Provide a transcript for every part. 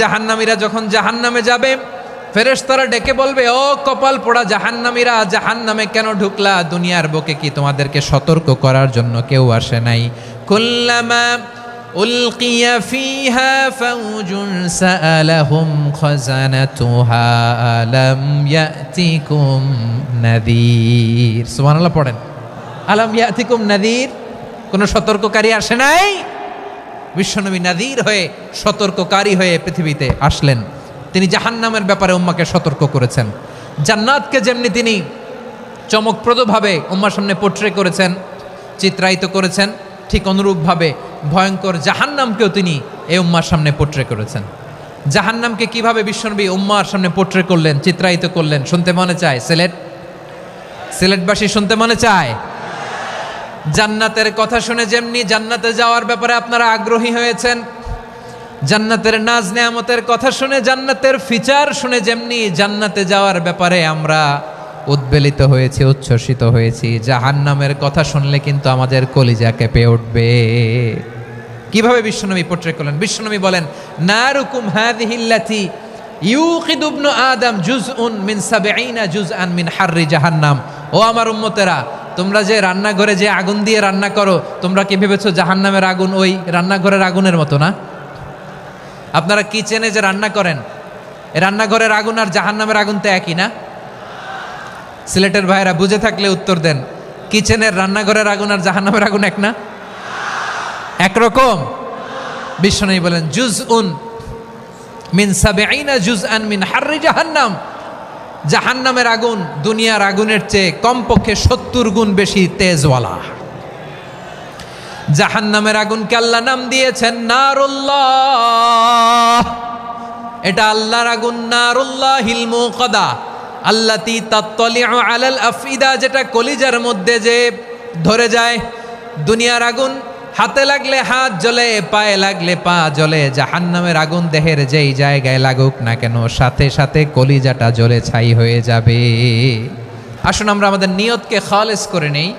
জাহান্নামীরা যখন জাহান্নামে যাবে, ফেরেশতারা ডেকে বলবে, ও কপাল পোড়া জাহান্নামীরা, জাহান্নামে কেন ঢুকলা? দুনিয়ার বুকে কি তোমাদেরকে সতর্ক করার জন্য কেউ আসে নাই? কুল্লামা উলকিয়া ফিহা ফাউজুন সাআলাহুম খাজানাতুহা আলাম ইয়াতিকুম নাযীর। সুবহানাল্লাহ পড়েন। আলাম ইয়াতিকুম নাযীর, কোন সতর্ককারী আসে নাই? বিশ্বনবী নাযীর হয়ে, সতর্ককারী হয়ে পৃথিবীতে আসলেন। তিনি জাহান্নামের ব্যাপারে উম্মাকে সতর্ক করেছেন। জান্নাতকে যেমনি তিনি চমকপ্রদভাবে উম্মার সামনে পোট্রে করেছেন, চিত্রায়িত করেছেন, ঠিক অনুরূপভাবে ভয়ঙ্কর জাহান্নামকেও তিনি এই উম্মার সামনে পোট্রে করেছেন। জাহান্নামকে কিভাবে বিশ্বনবী উম্মার সামনে পোট্রে করলেন, চিত্রায়িত করলেন, শুনতে মনে চায়? সিলেটবাসী শুনতে মনে চায়? জান্নাতের কথা শুনে যেমনি জান্নাতে যাওয়ার ব্যাপারে আপনারা আগ্রহী হয়েছেন, জান্নাতের নাজ নেয়ামতের কথা শুনে, জান্নাতের ফিচার শুনে যেমনি জান্নাতে যাওয়ার ব্যাপারে আমরা উদ্বেলিত হয়েছি, উচ্ছ্বসিত হয়েছি, জাহান্নামের কথা শুনলে কিন্তু আমাদের কলিজা কেঁপে উঠবে। কিভাবে বিশ্বনবী পোট্রে করলেন? বিশ্বনবী বলেন, নারুকুম হাযিহিল্লাতী ইউকিদু ইবনু আদম জুজউন মিন ৭০ জুজআন মিন হাররি জাহান্নাম। ও আমার উম্মতেরা, তোমরা যে রান্নাঘরে যে আগুন দিয়ে রান্না করো, তোমরা কি ভেবেছো জাহান্নামের আগুন ওই রান্নাঘরের আগুনের মতো না? আপনারা কিচেনে যে রান্না করেন, রান্নাঘরের আগুন আর জাহান্নামের আগুন তো একই না? সিলেটের ভাইয়েরা বুঝে থাকলে উত্তর দেন। কিচেনের রান্নাঘরের আগুন আর জাহান্নামের আগুন এক না? একরকম? বিশ্বনবী বলেন, জুজউন মিন ৭০ জুজআন মিন হাররি জাহান্নাম। জাহান্নামের আগুন দুনিয়ার আগুনের চেয়ে কমপক্ষে ৭০ গুণ বেশি তেজওয়ালা। জাহান্নামের আগুনকে আল্লাহ নাম দিয়েছেন নারুল্লাহ। এটা আল্লাহর আগুন, নারুল্লাহিল মুকাদা আল্লাতী তাত্তালিউ আলাল আফইদা, যেটা কলিজার মধ্যে যে ধরে যায়। দুনিয়ার আগুন হাতে লাগলে হাত জ্বলে, পায়ে লাগলে পা জ্বলে। জাহান্নামের আগুন দেহের যেই জায়গায় লাগুক না কেন, সাথে সাথে কলিজাটা জ্বলে ছাই হয়ে যাবে। আসুন আমরা আমাদের নিয়তকে খালেস করে নেই।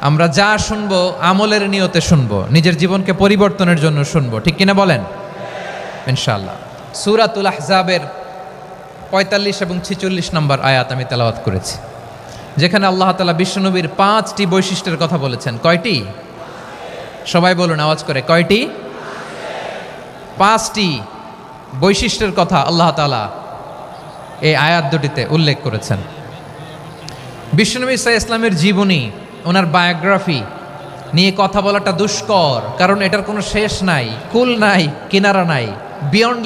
আমরা যা শুনবো আমলের নিয়তে শুনবো, নিজের জীবনকে পরিবর্তনের জন্য শুনবো, ঠিক কিনা বলেন? ইনশাআল্লাহ। সূরাতুল আহজাবের ৪৫ এবং ৪৬ নম্বর আয়াত আমি তেলাওয়াত করেছি, যেখানে আল্লাহ তাআলা বিশ্বনবীর ৫টি বৈশিষ্ট্যের কথা বলেছেন। কয়টি? সবাই বলুন আওয়াজ করে, কয়টি? ৫টি বৈশিষ্ট্যের কথা আল্লাহ তাআলা এই আয়াত দুটিতে উল্লেখ করেছেন। বিশ্বনবী সাল্লাল্লাহু আলাইহি ওয়াসাল্লামের জীবনী, ওনার বায়োগ্রাফি নিয়ে কথা বলাটা দুষ্কর, কারণ এটার কোনো শেষ নাই, কুল নাই, কিনারা নাই, বিয়ন্ড